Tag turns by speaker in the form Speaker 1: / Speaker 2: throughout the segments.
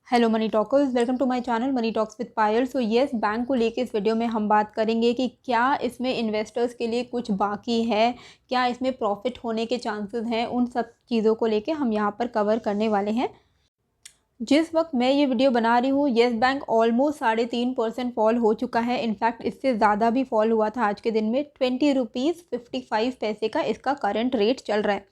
Speaker 1: Hello money talkers, welcome to my channel money talks with Payal. So Yes Bank को लेके इस video में हम बात करेंगे कि क्या इसमें इन्वेस्टर्स के लिए कुछ बाकी है, क्या इसमें प्रॉफिट होने के चांसेस हैं। उन सब चीज़ों को लेके हम यहाँ पर कवर करने वाले हैं। जिस वक्त मैं ये वीडियो बना रही हूँ येस बैंक ऑलमोस्ट 3.5% फॉल हो चुका है। इनफैक्ट इससे ज़्यादा भी फॉल हुआ था। आज के दिन में 20 रुपीज़ 55 का इसका करंट रेट चल रहा है।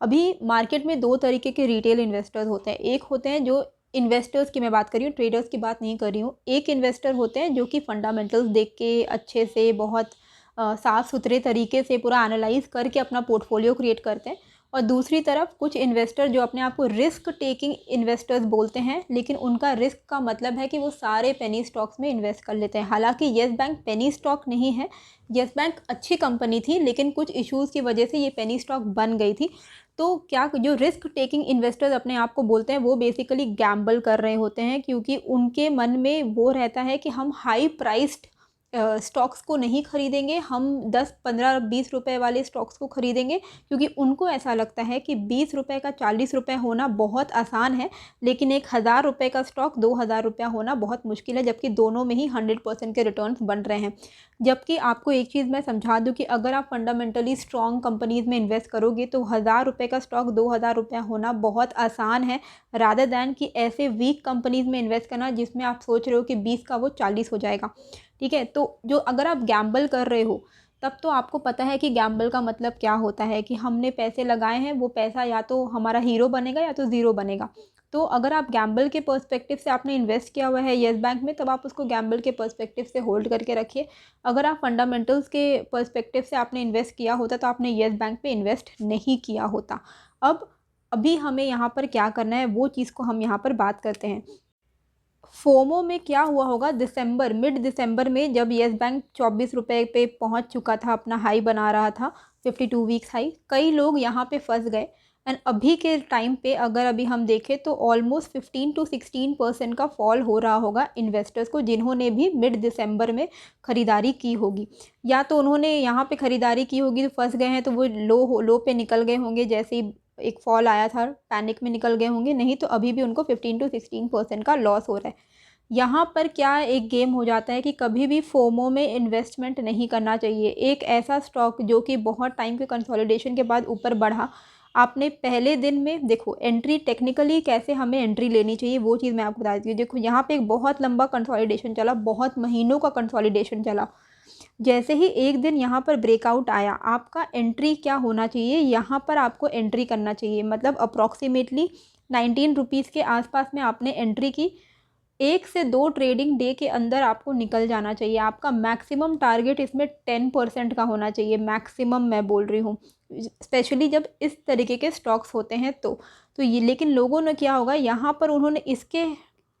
Speaker 1: अभी मार्केट में दो तरीके के रिटेल इन्वेस्टर्स होते हैं। एक होते हैं जो इन्वेस्टर्स की मैं बात कर रही हूँ, ट्रेडर्स की बात नहीं कर रही हूँ। एक इन्वेस्टर होते हैं जो कि फंडामेंटल्स देख के अच्छे से बहुत साफ़ सुथरे तरीके से पूरा एनालाइज करके अपना पोर्टफोलियो क्रिएट करते हैं। और दूसरी तरफ कुछ इन्वेस्टर जो अपने आप को रिस्क टेकिंग इन्वेस्टर्स बोलते हैं, लेकिन उनका रिस्क का मतलब है कि वो सारे पेनी स्टॉक्स में इन्वेस्ट कर लेते हैं। हालांकि येस बैंक पेनी स्टॉक नहीं है। येस बैंक अच्छी कंपनी थी, लेकिन कुछ इश्यूज़ की वजह से ये पेनी स्टॉक बन गई थी। तो क्या जो रिस्क टेकिंग इन्वेस्टर्स अपने आप को बोलते हैं वो बेसिकली गैम्बल कर रहे होते हैं, क्योंकि उनके मन में वो रहता है कि हम हाई प्राइस्ड स्टॉक्स को नहीं खरीदेंगे, हम 10 15 20 रुपए वाले स्टॉक्स को खरीदेंगे, क्योंकि उनको ऐसा लगता है कि 20 रुपए का 40 रुपए होना बहुत आसान है, लेकिन 1,000 रुपए का स्टॉक 2,000 रुपया होना बहुत मुश्किल है, जबकि दोनों में ही 100% के रिटर्न्स बन रहे हैं। जबकि आपको एक चीज़ मैं समझा दूं कि अगर आप फंडामेंटली स्ट्रॉन्ग कंपनीज़ में इन्वेस्ट करोगे तो 1,000 रुपये का स्टॉक 2,000 रुपया होना बहुत आसान है, रादर दैन कि ऐसे वीक कंपनीज़ में इन्वेस्ट करना जिसमें आप सोच रहे हो कि 20 का वो 40 हो जाएगा। ठीक है, तो जो अगर आप गैम्बल कर रहे हो तब तो आपको पता है कि गैम्बल का मतलब क्या होता है, कि हमने पैसे लगाए हैं, वो पैसा या तो हमारा हीरो बनेगा या तो ज़ीरो बनेगा। तो अगर आप गैम्बल के पर्सपेक्टिव से आपने इन्वेस्ट किया हुआ है येस बैंक में, तब आप उसको गैम्बल के पर्सपेक्टिव से होल्ड करके रखिए। अगर आप फंडामेंटल्स के पर्सपेक्टिव से आपने इन्वेस्ट किया होता तो आपने येस बैंक पे इन्वेस्ट नहीं किया होता। अब अभी हमें यहाँ पर क्या करना है वो चीज़ को हम यहाँ पर बात करते हैं। फोमो में क्या हुआ होगा, मिड दिसंबर में जब येस बैंक 24 रुपये पे पहुंच चुका था, अपना हाई बना रहा था, 52 वीक्स हाई, कई लोग यहाँ पे फंस गए। एंड अभी के टाइम पे अगर अभी हम देखें तो ऑलमोस्ट 15 to 16% का फॉल हो रहा होगा इन्वेस्टर्स को, जिन्होंने भी मिड दिसंबर में ख़रीदारी की होगी। या तो उन्होंने यहाँ पे ख़रीदारी की होगी तो फंस गए हैं, तो वो लो पे निकल गए होंगे, जैसे ही एक फॉल आया था पैनिक में निकल गए होंगे, नहीं तो अभी भी उनको 15 to 16% का लॉस हो रहा है। यहाँ पर क्या एक गेम हो जाता है कि कभी भी फोमो में इन्वेस्टमेंट नहीं करना चाहिए। एक ऐसा स्टॉक जो कि बहुत टाइम के कंसोलिडेशन के बाद ऊपर बढ़ा, आपने पहले दिन में देखो एंट्री टेक्निकली कैसे हमें एंट्री लेनी चाहिए वो चीज़ मैं आपको बता देती हूँ। देखो यहाँ पे एक बहुत लंबा कंसोलिडेशन चला, बहुत महीनों का कंसोलिडेशन चला। जैसे ही एक दिन यहाँ पर ब्रेकआउट आया, आपका एंट्री क्या होना चाहिए, यहाँ पर आपको एंट्री करना चाहिए, मतलब अप्रॉक्सीमेटली 19 रुपीज़ के आसपास में आपने एंट्री की। 1 से 2 ट्रेडिंग डे के अंदर आपको निकल जाना चाहिए। आपका मैक्सिमम टारगेट इसमें 10% का होना चाहिए, मैक्सिमम मैं बोल रही हूँ, स्पेशली जब इस तरीके के स्टॉक्स होते हैं तो ये, लेकिन लोगों ने क्या होगा, यहाँ पर उन्होंने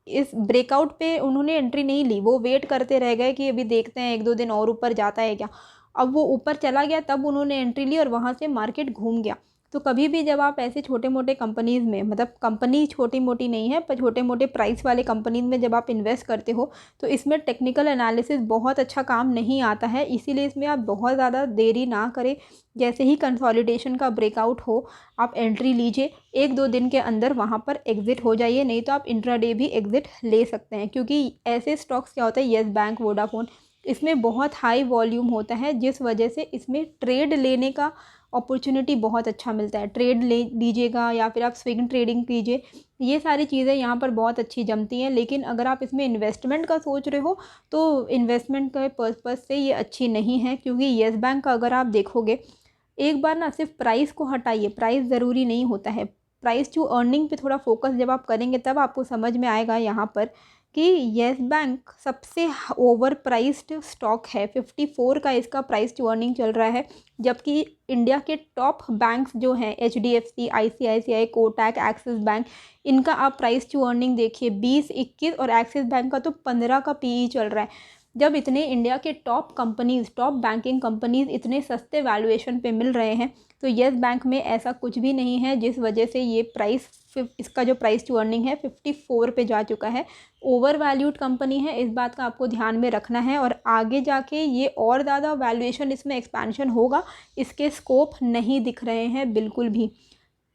Speaker 1: इस ब्रेकआउट पे उन्होंने एंट्री नहीं ली, वो वेट करते रह गए कि अभी देखते हैं 1-2 दिन और ऊपर जाता है क्या। अब वो ऊपर चला गया, तब उन्होंने एंट्री ली और वहाँ से मार्केट घूम गया। तो कभी भी जब आप ऐसे छोटे मोटे कंपनीज़ में, मतलब कंपनी छोटी मोटी नहीं है पर छोटे मोटे प्राइस वाले कंपनीज़ में जब आप इन्वेस्ट करते हो, तो इसमें टेक्निकल एनालिसिस बहुत अच्छा काम नहीं आता है। इसीलिए इसमें आप बहुत ज़्यादा देरी ना करें, जैसे ही कंसोलिडेशन का ब्रेकआउट हो आप एंट्री लीजिए, 1-2 दिन के अंदर वहाँ पर एग्ज़िट हो जाइए, नहीं तो आप इंट्राडे भी एग्ज़िट ले सकते हैं। क्योंकि ऐसे स्टॉक्स क्या होता है, येस बैंक, वोडाफोन, इसमें बहुत हाई वॉल्यूम होता है, जिस वजह से इसमें ट्रेड लेने का अपॉर्चुनिटी बहुत अच्छा मिलता है। ट्रेड ले लीजिएगा या फिर आप स्विंग ट्रेडिंग कीजिए, ये सारी चीज़ें यहाँ पर बहुत अच्छी जमती हैं। लेकिन अगर आप इसमें इन्वेस्टमेंट का सोच रहे हो तो इन्वेस्टमेंट के पर्पज़ से ये अच्छी नहीं है, क्योंकि येस बैंक का अगर आप देखोगे, एक बार ना सिर्फ प्राइस को हटाइए, प्राइस ज़रूरी नहीं होता है, प्राइस टू अर्निंग पे थोड़ा फोकस जब आप करेंगे तब आपको समझ में आएगा यहाँ पर कि येस बैंक सबसे ओवर प्राइस्ड स्टॉक है। 54 का इसका प्राइस टू अर्निंग चल रहा है, जबकि इंडिया के टॉप बैंक्स जो हैं HDFC, ICICI, Kotak, axis bank, इनका आप प्राइस टू अर्निंग देखिए 20, 21, और एक्सिस बैंक का तो 15 का PE चल रहा है। जब इतने इंडिया के top companies, top banking companies इतने सस्ते वैल्यूएशन पे मिल रहे हैं, तो येस बैंक में ऐसा कुछ भी नहीं है जिस वजह से ये प्राइस, इसका जो प्राइस टू अर्निंग है 54 पे जा चुका है। ओवर वैल्यूड कंपनी है, इस बात का आपको ध्यान में रखना है, और आगे जाके ये और ज़्यादा वैल्यूएशन इसमें एक्सपेंशन होगा, इसके स्कोप नहीं दिख रहे हैं बिल्कुल भी।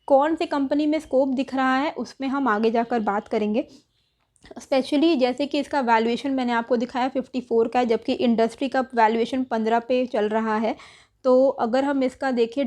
Speaker 1: कौन सी कंपनी में स्कोप दिख रहा है उसमें हम आगे जाकर बात करेंगे। स्पेशली जैसे कि इसका वैल्यूएशन मैंने आपको दिखाया 54 का है, जबकि इंडस्ट्री का वैल्यूएशन 15 पे चल रहा है। तो अगर हम इसका देखें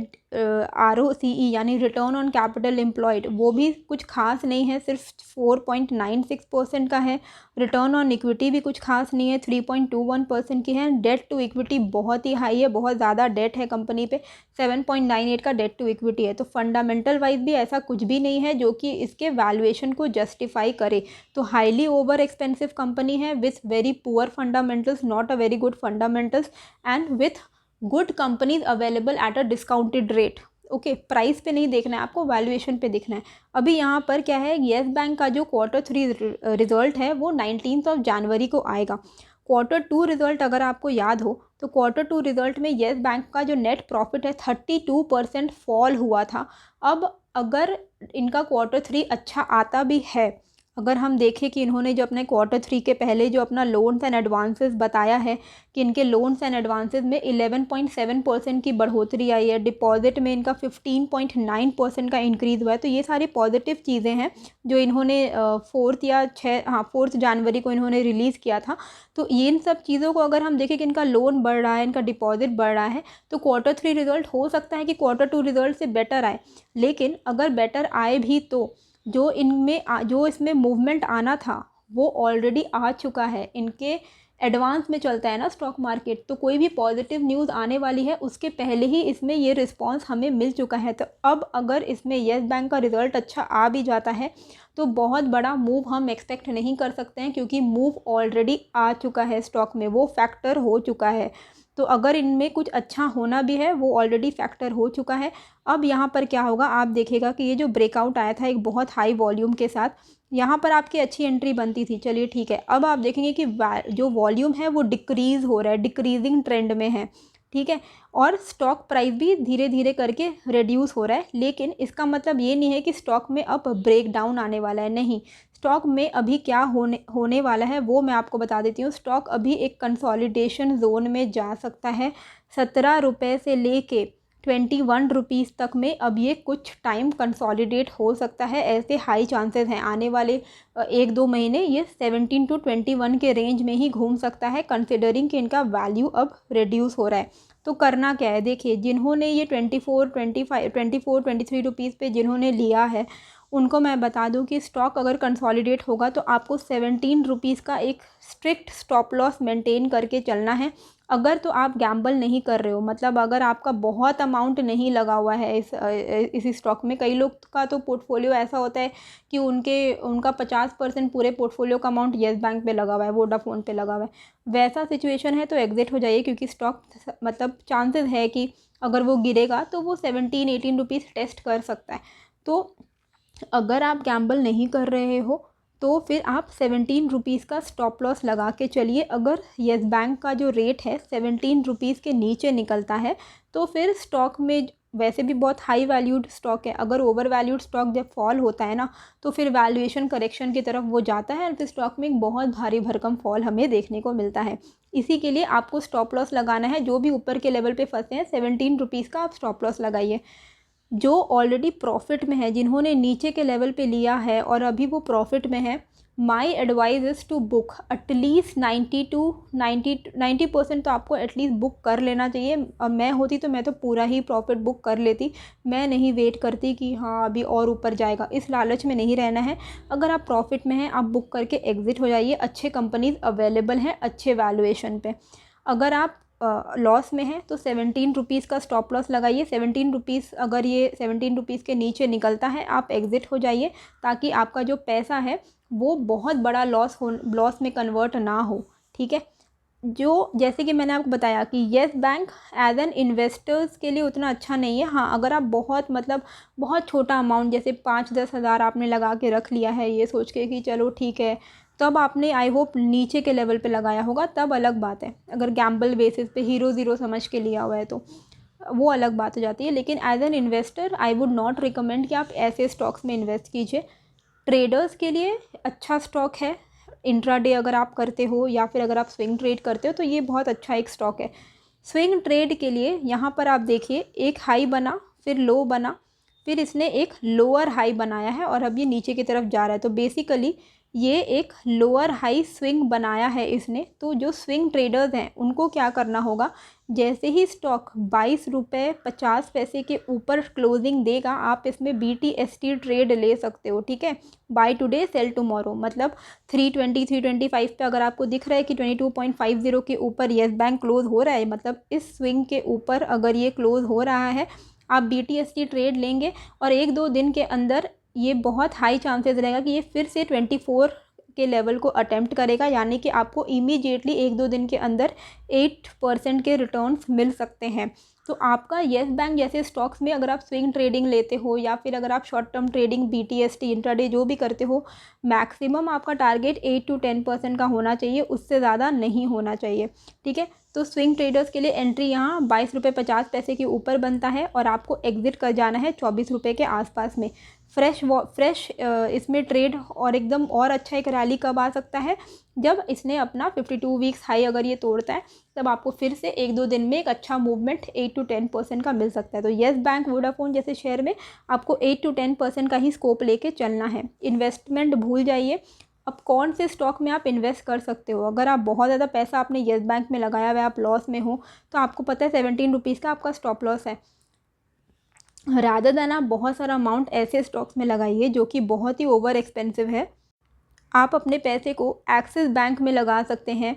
Speaker 1: ROCE यानी रिटर्न ऑन कैपिटल एम्प्लॉयड, वो भी कुछ खास नहीं है, सिर्फ 4.96% का है। रिटर्न ऑन इक्विटी भी कुछ खास नहीं है, 3.21% की है। डेट टू इक्विटी बहुत ही हाई है, बहुत ज़्यादा डेट है कंपनी पे, 7.98 का डेट टू इक्विटी है। तो फंडामेंटल वाइज भी ऐसा कुछ भी नहीं है जो कि इसके वैल्यूएशन को जस्टिफाई करे। तो हाईली ओवर एक्सपेंसिव कंपनी है with very poor fundamentals, not a very good fundamentals, and with good companies available at a discounted rate. Okay, price पे नहीं देखना है आपको, वैल्यूएशन पे देखना है। अभी यहाँ पर क्या है, येस बैंक का जो Q3 रिजल्ट है वो 19 जनवरी को आएगा। Q2 रिजल्ट अगर आपको याद हो तो Q2 रिजल्ट में येस बैंक का जो नेट प्रॉफिट है 32% फॉल हुआ था। अब अगर इनका Q3 अच्छा आता भी है, अगर हम देखें कि इन्होंने जो अपने Q3 के पहले जो अपना लोन्स एंड एडवांसेस बताया है कि इनके लोन्स एंड एडवांसेस में 11.7% की बढ़ोतरी आई है, डिपॉजिट में इनका 15.9% का इंक्रीज़ हुआ है। तो ये सारी पॉजिटिव चीज़ें हैं जो इन्होंने 4 जनवरी को इन्होंने रिलीज़ किया था। तो ये इन सब चीज़ों को अगर हम देखें कि इनका लोन बढ़ रहा है, इनका डिपॉजिट बढ़ रहा है, तो Q3 रिज़ल्ट हो सकता है कि Q2 रिज़ल्ट से बेटर आए। लेकिन अगर बेटर आए भी तो जो इसमें मूवमेंट आना था वो ऑलरेडी आ चुका है। इनके एडवांस में चलता है ना स्टॉक मार्केट, तो कोई भी पॉजिटिव न्यूज़ आने वाली है उसके पहले ही इसमें ये रिस्पांस हमें मिल चुका है। तो अब अगर इसमें येस बैंक का रिज़ल्ट अच्छा आ भी जाता है तो बहुत बड़ा मूव हम एक्सपेक्ट नहीं कर सकते हैं, क्योंकि मूव ऑलरेडी आ चुका है स्टॉक में, वो फैक्टर हो चुका है। तो अगर इनमें कुछ अच्छा होना भी है वो ऑलरेडी फैक्टर हो चुका है। अब यहाँ पर क्या होगा, आप देखिएगा कि ये जो ब्रेकआउट आया था एक बहुत हाई वॉल्यूम के साथ, यहाँ पर आपकी अच्छी एंट्री बनती थी, चलिए ठीक है। अब आप देखेंगे कि जो वॉल्यूम है वो डिक्रीज़ हो रहा है, डिक्रीजिंग ट्रेंड में है, ठीक है। और स्टॉक प्राइस भी धीरे धीरे करके रिड्यूस हो रहा है। लेकिन इसका मतलब ये नहीं है कि स्टॉक में अब ब्रेक डाउन आने वाला है, नहीं। स्टॉक में अभी क्या होने वाला है वो मैं आपको बता देती हूँ। स्टॉक अभी एक कंसोलिडेशन जोन में जा सकता है। 17 रुपये से लेके 21 रुपीज़ तक में अब ये कुछ टाइम कंसोलिडेट हो सकता है, ऐसे हाई चांसेस हैं। आने वाले 1-2 महीने ये 17 to 21 के रेंज में ही घूम सकता है, कंसिडरिंग कि इनका वैल्यू अब रिड्यूस हो रहा है। तो करना क्या है, देखिए जिन्होंने ये 23 रुपीज़ पे जिन्होंने लिया है उनको मैं बता दूं कि स्टॉक अगर कंसोलिडेट होगा तो आपको 17 रुपीज़ का एक स्ट्रिक्ट स्टॉप लॉस मेंटेन करके चलना है। अगर तो आप गैम्बल नहीं कर रहे हो, मतलब अगर आपका बहुत अमाउंट नहीं लगा हुआ है इसी स्टॉक में। कई लोग का तो पोर्टफोलियो ऐसा होता है कि उनका 50% पूरे पोर्टफोलियो का अमाउंट येस बैंक पे लगा हुआ है, वोडाफोन पे लगा हुआ है। वैसा सिचुएशन है तो एग्जिट हो जाइए, क्योंकि स्टॉक मतलब चांसेस है कि अगर वो गिरेगा तो वो 17-18 रुपीज़ टेस्ट कर सकता है। तो अगर आप गैम्बल नहीं कर रहे हो तो फिर आप 17 रुपीज़ का स्टॉप लॉस लगा के चलिए। अगर येस बैंक का जो रेट है 17 रुपीज़ के नीचे निकलता है तो फिर स्टॉक में, वैसे भी बहुत हाई वैल्यूड स्टॉक है, अगर ओवर वैल्यूड स्टॉक जब फॉल होता है ना तो फिर वैल्यूएशन करेक्शन की तरफ वो जाता है और फिर स्टॉक में एक बहुत भारी भरकम फॉल हमें देखने को मिलता है। इसी के लिए आपको स्टॉप लॉस लगाना है। जो भी ऊपर के लेवल पे फंसे हैं 17 रुपीज़ का आप स्टॉप लॉस लगाइए। जो ऑलरेडी प्रॉफिट में है, जिन्होंने नीचे के लेवल पे लिया है और अभी वो प्रॉफिट में है, my advice is to book at least 90% तो आपको एटलीस्ट बुक कर लेना चाहिए। अब मैं होती तो मैं तो पूरा ही प्रॉफिट बुक कर लेती, मैं नहीं वेट करती कि हाँ अभी और ऊपर जाएगा, इस लालच में नहीं रहना है। अगर आप प्रॉफिट में हैं आप बुक करके एग्ज़िट हो जाइए। अच्छे कंपनीज अवेलेबल हैं अच्छे वैल्यूएशन पे। अगर आप लॉस में है तो 17 रुपीज़ का स्टॉप लॉस लगाइए। 17 रुपीज़, अगर ये 17 रुपीज़ के नीचे निकलता है आप एग्ज़िट हो जाइए, ताकि आपका जो पैसा है वो बहुत बड़ा लॉस में कन्वर्ट ना हो, ठीक है। जो जैसे कि मैंने आपको बताया कि Yes Bank as an investors के लिए उतना अच्छा नहीं है। हाँ, अगर आप बहुत छोटा अमाउंट जैसे 5-10 हज़ार आपने लगा के रख लिया है ये सोच के कि चलो ठीक है, तब आपने आई होप नीचे के लेवल पे लगाया होगा, तब अलग बात है। अगर गैम्बल बेसिस पे हीरो ज़ीरो समझ के लिया हुआ है तो वो अलग बात हो जाती है। लेकिन as an investor I would not recommend कि आप ऐसे स्टॉक्स में इन्वेस्ट कीजिए। ट्रेडर्स के लिए अच्छा स्टॉक है। इंट्राडे अगर आप करते हो या फिर अगर आप स्विंग ट्रेड करते हो तो ये बहुत अच्छा एक स्टॉक है। स्विंग ट्रेड के लिए यहाँ पर आप देखिए एक हाई बना, फिर लो बना, फिर इसने एक लोअर हाई बनाया है और अब ये नीचे की तरफ जा रहा है। तो बेसिकली ये एक लोअर हाई स्विंग बनाया है इसने। तो जो स्विंग ट्रेडर्स हैं उनको क्या करना होगा, जैसे ही स्टॉक 22 रुपये 50 पैसे के ऊपर क्लोजिंग देगा, आप इसमें BTST ट्रेड ले सकते हो, ठीक है। बाय टुडे सेल टुमारो, मतलब 320 325 पे अगर आपको दिख रहा है कि 22.50 के ऊपर येस बैंक क्लोज हो रहा है, मतलब इस स्विंग के ऊपर अगर ये क्लोज हो रहा है, आप BTST ट्रेड लेंगे और 1-2 दिन के अंदर ये बहुत हाई चांसेस रहेगा कि ये फिर से 24 के लेवल को अटेम्प्ट करेगा, यानी कि आपको इमीडिएटली 1-2 दिन के अंदर 8% के रिटर्न्स मिल सकते हैं। तो आपका येस बैंक जैसे स्टॉक्स में अगर आप स्विंग ट्रेडिंग लेते हो या फिर अगर आप short term trading BTST intraday जो भी करते हो, मैक्सिमम आपका टारगेट 8 to 10% का होना चाहिए, उससे ज़्यादा नहीं होना चाहिए, ठीक है। तो स्विंग ट्रेडर्स के लिए एंट्री यहाँ 22 रुपये 50 पैसे के ऊपर बनता है और आपको एग्जिट कर जाना है 24 रुपये के आसपास में। फ्रेश इसमें ट्रेड और एकदम और अच्छा एक रैली कब आ सकता है, जब इसने अपना 52 वीक्स हाई अगर ये तोड़ता है, तब आपको फिर से 1-2 दिन में एक अच्छा मूवमेंट 8 to 10% का मिल सकता है। तो येस बैंक वोडाफोन जैसे शेयर में आपको 8 to 10% का ही स्कोप लेके चलना है। इन्वेस्टमेंट भूल जाइए। अब कौन से स्टॉक में आप इन्वेस्ट कर सकते हो, अगर आप बहुत ज़्यादा पैसा आपने येस बैंक में लगाया हुआ है, आप लॉस में हो, तो आपको पता है 17 रुपीज़ का आपका स्टॉप लॉस है। रादर देन आप बहुत सारा अमाउंट ऐसे स्टॉक्स में लगाइए जो कि बहुत ही ओवर एक्सपेंसिव है। आप अपने पैसे को एक्सिस बैंक में लगा सकते हैं,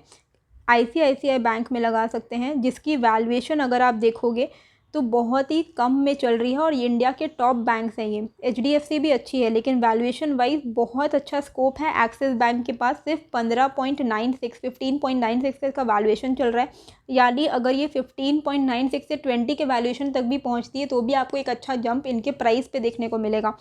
Speaker 1: ICICI बैंक में लगा सकते हैं, जिसकी वैल्यूएशन अगर आप देखोगे तो बहुत ही कम में चल रही है और ये इंडिया के टॉप बैंक्स हैं। ये HDFC भी अच्छी है, लेकिन वैल्यूएशन वाइज बहुत अच्छा स्कोप है एक्सिस बैंक के पास। सिर्फ 15.96 का वैल्यूएशन चल रहा है, यानी अगर ये 15.96 से 20 के वैल्यूएशन तक भी पहुंचती है तो भी आपको एक अच्छा जंप इनके प्राइस पे देखने को मिलेगा।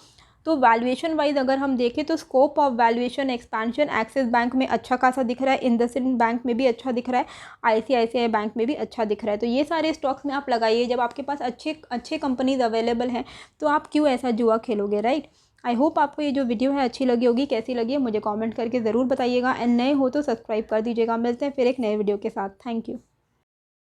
Speaker 1: तो वैल्यूएशन वाइज अगर हम देखें तो scope of valuation expansion axis bank में अच्छा खासा दिख रहा है, इंडसइंड बैंक में भी अच्छा दिख रहा है, ICICI बैंक में भी अच्छा दिख रहा है। तो ये सारे स्टॉक्स में आप लगाइए। जब आपके पास अच्छे कंपनीज अवेलेबल हैं तो आप क्यों ऐसा जुआ खेलोगे, राइट। आई होप आपको ये जो वीडियो है अच्छी लगी होगी। कैसी लगी है मुझे कमेंट करके ज़रूर बताइएगा, एंड नए हो तो सब्सक्राइब कर दीजिएगा। मिलते हैं फिर एक नए वीडियो के साथ। Thank you.